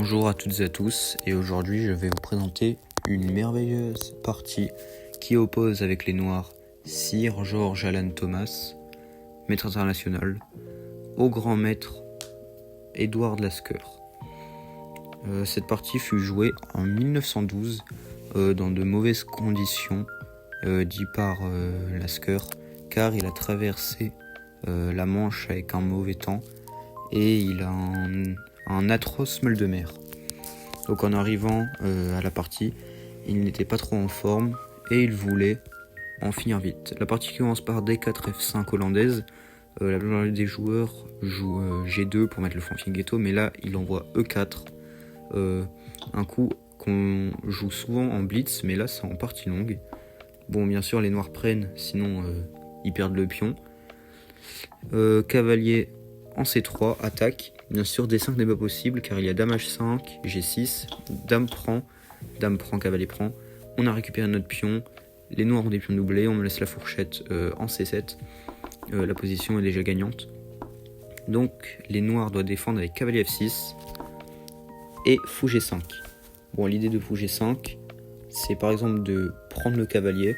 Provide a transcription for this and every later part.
Bonjour à toutes et à tous, et aujourd'hui je vais vous présenter une merveilleuse partie qui oppose avec les Noirs Sir George Alan Thomas, maître international, au grand maître Edward Lasker. Cette partie fut jouée en 1912 dans de mauvaises conditions, dit par Lasker, car il a traversé la Manche avec un mauvais temps et il a un atroce mal de mer. Donc en arrivant à la partie, il n'était pas trop en forme et il voulait en finir vite. La partie commence par D4 F5 hollandaise. La plupart des joueurs jouent G2 pour mettre le flanking ghetto, mais là il envoie E4. Un coup qu'on joue souvent en blitz, mais là c'est en partie longue. Bon, bien sûr les noirs prennent, sinon ils perdent le pion. Cavalier en C3, attaque. Bien sûr, D5 n'est pas possible car il y a Dame H5, G6, Dame prend, cavalier prend. On a récupéré notre pion. Les noirs ont des pions doublés, on me laisse la fourchette en C7. La position est déjà gagnante. Donc, les noirs doivent défendre avec cavalier F6 et fou G5. Bon, l'idée de fou G5, c'est par exemple de prendre le cavalier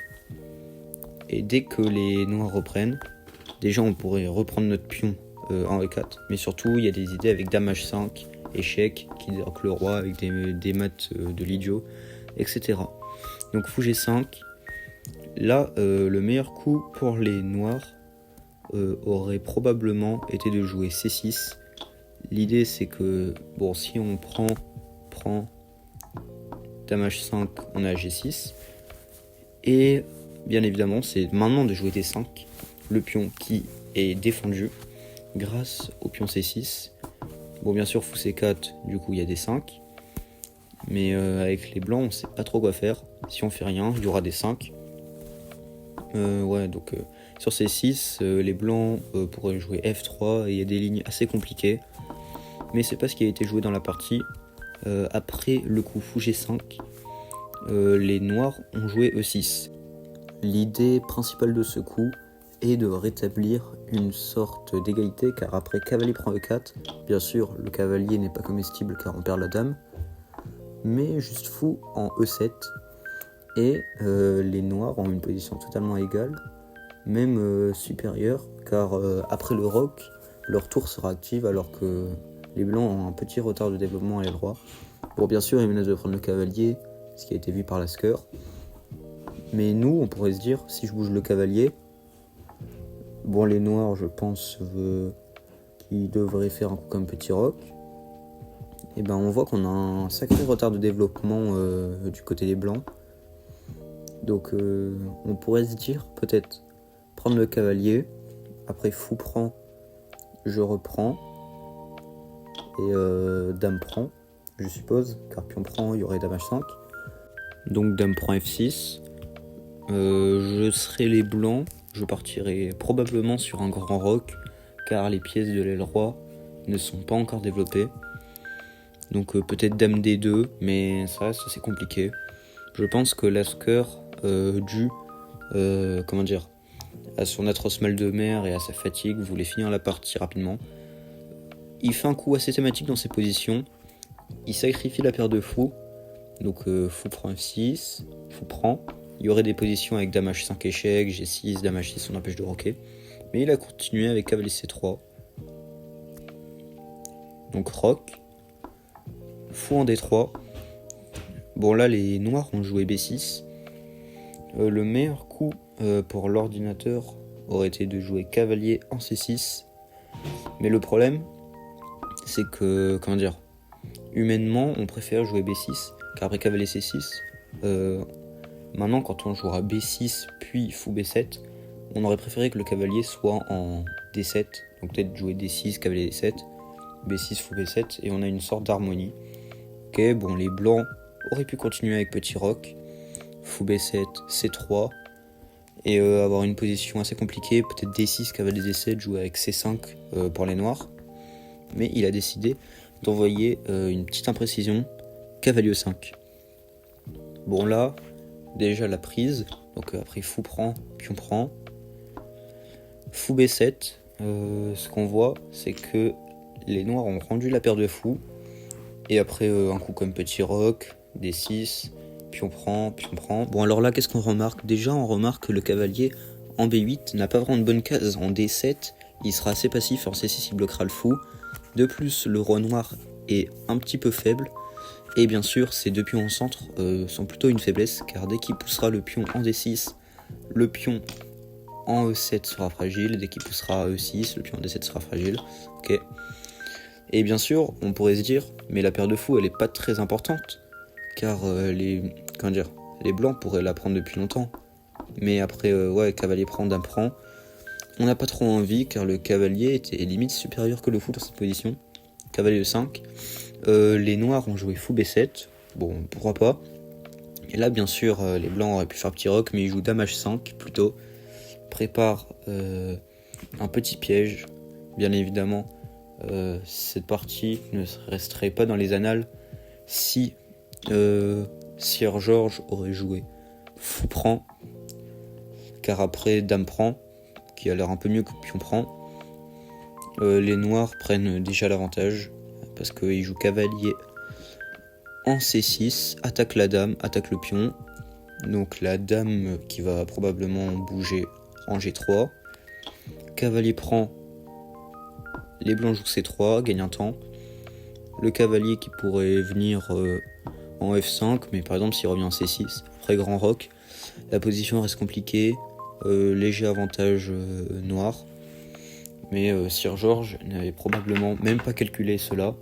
et dès que les noirs reprennent, déjà on pourrait reprendre notre pion en E4, mais surtout il y a des idées avec Dame H5, échec, qui déroque le roi avec des maths de l'idiot, etc. Donc fou G5, là le meilleur coup pour les noirs aurait probablement été de jouer C6. L'idée c'est que, bon, si on prend Dame H5, on a G6, et bien évidemment c'est maintenant de jouer D5, le pion qui est défendu grâce au pion C6. Bon, bien sûr fou C4, du coup il y a D5, mais avec les blancs on sait pas trop quoi faire. Si on fait rien, il y aura D5. Donc sur C6 les blancs pourraient jouer F3 et il y a des lignes assez compliquées, mais c'est pas ce qui a été joué dans la partie. Après le coup fou G5, les noirs ont joué E6. L'idée principale de ce coup est de rétablir une sorte d'égalité, car après cavalier prend E4, bien sûr le cavalier n'est pas comestible car on perd la dame, mais juste fou en E7, et les noirs ont une position totalement égale, même supérieure, car après le roc, leur tour sera active alors que les blancs ont un petit retard de développement à l'aile droit. Bon, bien sûr ils menacent de prendre le cavalier, ce qui a été vu par Lasker, mais nous on pourrait se dire, si je bouge le cavalier, bon, les noirs, je pense qu'ils devraient faire un coup comme petit roc. Et ben on voit qu'on a un sacré retard de développement du côté des blancs. Donc on pourrait se dire peut-être prendre le cavalier, après fou prend, je reprends, et dame prend, je suppose, car pion prend, il y aurait dame H5. Donc dame prend F6. Je serai les blancs. Je partirai probablement sur un grand roc, car les pièces de l'aile roi ne sont pas encore développées. Donc peut-être dame D2, mais ça reste assez compliqué. Je pense que Lasker, dû à son atroce mal de mer et à sa fatigue, voulait finir la partie rapidement. Il fait un coup assez thématique dans ses positions. Il sacrifie la paire de fous. Donc fou prend F6, fou prend. Il y aurait des positions avec Dame H5 échec, G6, Dame H6 on empêche de roquer. Mais il a continué avec cavalier C3. Donc roc. Fou en D3. Bon, là les noirs ont joué B6. Le meilleur coup pour l'ordinateur aurait été de jouer cavalier en C6. Mais le problème, c'est que, humainement on préfère jouer B6. Car après cavalier C6, maintenant, quand on jouera B6 puis fou B7, on aurait préféré que le cavalier soit en D7, donc peut-être jouer D6, cavalier D7, B6, fou B7, et on a une sorte d'harmonie. Ok, bon, les blancs auraient pu continuer avec petit roc, fou B7, C3, et avoir une position assez compliquée, peut-être D6, cavalier D7, jouer avec C5 pour les noirs. Mais il a décidé d'envoyer une petite imprécision, cavalier E5. Bon, là, déjà la prise, donc après fou prend, pion prend, fou B7, ce qu'on voit c'est que les noirs ont rendu la paire de fous Et après un coup comme petit roc, D6, puis on prend. Bon alors là qu'est-ce qu'on remarque? Déjà on remarque que le cavalier en B8 n'a pas vraiment de bonne case. En D7 il sera assez passif, en C6 il bloquera le fou. De plus le roi noir est un petit peu faible. Et bien sûr ces deux pions en centre sont plutôt une faiblesse, car dès qu'il poussera le pion en D6, le pion en E7 sera fragile. Dès qu'il poussera à E6, le pion en D7 sera fragile. Ok. Et bien sûr, on pourrait se dire, mais la paire de fous, elle est pas très importante, car les blancs pourraient la prendre depuis longtemps. Mais après, cavalier prend, dame prend, on n'a pas trop envie, car le cavalier était limite supérieur que le fou dans cette position. Cavalier E5. Les noirs ont joué fou B7, bon, pourquoi pas. Et là, bien sûr, les blancs auraient pu faire petit roc, mais ils jouent dame H5 plutôt. Prépare un petit piège, bien évidemment. Cette partie ne resterait pas dans les annales si Sir George aurait joué fou prend, car après dame prend, qui a l'air un peu mieux que pion prend, les noirs prennent déjà l'avantage parce qu'ils jouent cavalier en C6, attaque la dame, attaque le pion, donc la dame qui va probablement bouger en G3, cavalier prend, les blancs jouent C3, gagnent un temps. Le cavalier qui pourrait venir en F5, mais par exemple s'il revient en C6, après grand roc, la position reste compliquée, léger avantage noir. Mais Sir George n'avait probablement même pas calculé cela.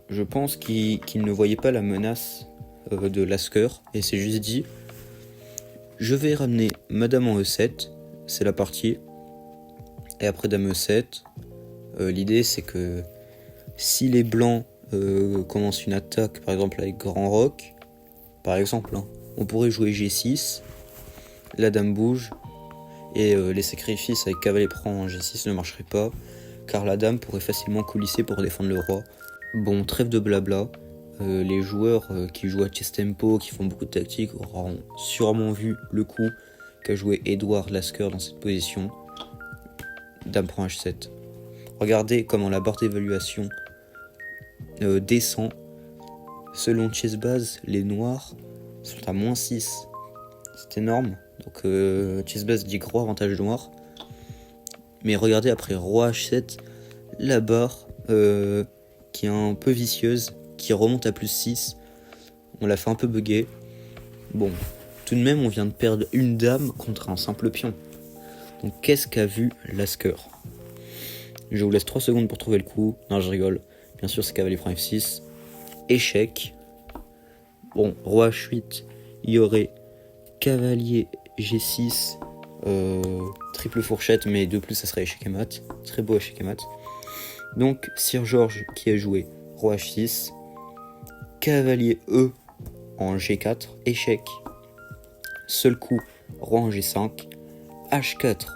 Je pense qu'il ne voyait pas la menace de Lasker, et s'est juste dit, je vais ramener Madame en E7, c'est la partie. Et après dame E7, l'idée c'est que si les blancs commencent une attaque, par exemple avec grand roc, par exemple, on pourrait jouer G6, la dame bouge, et les sacrifices avec cavalier prend en G6 ne marcheraient pas, car la dame pourrait facilement coulisser pour défendre le roi. Bon, trêve de blabla, les joueurs qui jouent à chess tempo, qui font beaucoup de tactiques, auront sûrement vu le coup qu'a joué Edward Lasker dans cette position. Dame prend H7. Regardez comment la barre d'évaluation descend. Selon Chessbase, les noirs sont à -6. C'est énorme. Donc Chessbase dit gros avantage noir. Mais regardez après roi H7, la barre qui est un peu vicieuse, qui remonte à +6. On l'a fait un peu bugger. Bon, tout de même on vient de perdre une dame contre un simple pion. Donc qu'est-ce qu'a vu Lasker? Je vous laisse 3 secondes pour trouver le coup. Non, je rigole. Bien sûr, c'est cavalier prend F6. Échec. Bon, roi H8. Il y aurait cavalier G6. Triple fourchette, mais de plus, ça serait échec et mat. Très beau échec et mat. Donc, Sir George qui a joué roi H6. Cavalier E en G4. Échec. Seul coup, roi en G5. H4,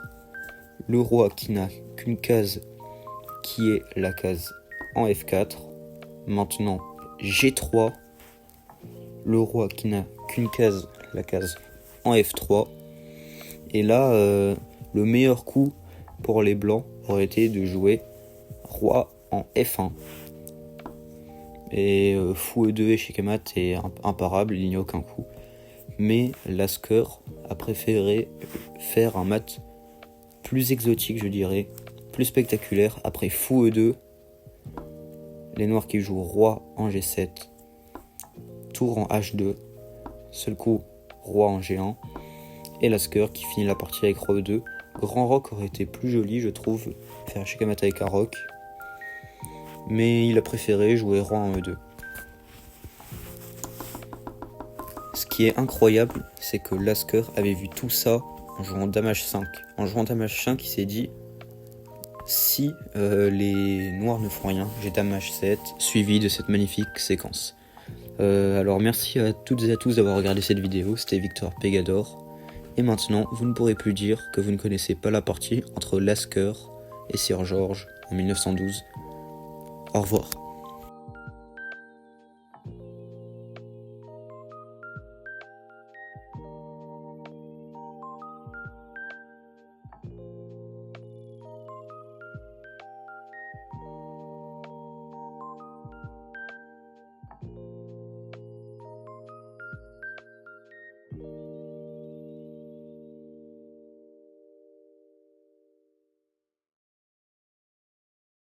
le roi qui n'a qu'une case, qui est la case en F4. Maintenant G3, le roi qui n'a qu'une case, la case en F3. Et là, le meilleur coup pour les blancs aurait été de jouer roi en F1. Et fou E2 échec et mat est imparable, il n'y a aucun coup. Mais Lasker a préféré faire un mat plus exotique, je dirais, plus spectaculaire. Après fou E2, les noirs qui jouent roi en G7, tour en H2, seul coup roi en G1, et Lasker qui finit la partie avec roi E2. Grand roc aurait été plus joli, je trouve, faire échec et mat avec un roc, mais il a préféré jouer roi en E2. Ce qui est incroyable, c'est que Lasker avait vu tout ça en jouant dame H5. En jouant dame H5, il s'est dit, si les noirs ne font rien, j'ai dame H7, suivi de cette magnifique séquence. Alors merci à toutes et à tous d'avoir regardé cette vidéo, c'était Victor Pegador. Et maintenant, vous ne pourrez plus dire que vous ne connaissez pas la partie entre Lasker et Sir George en 1912. Au revoir.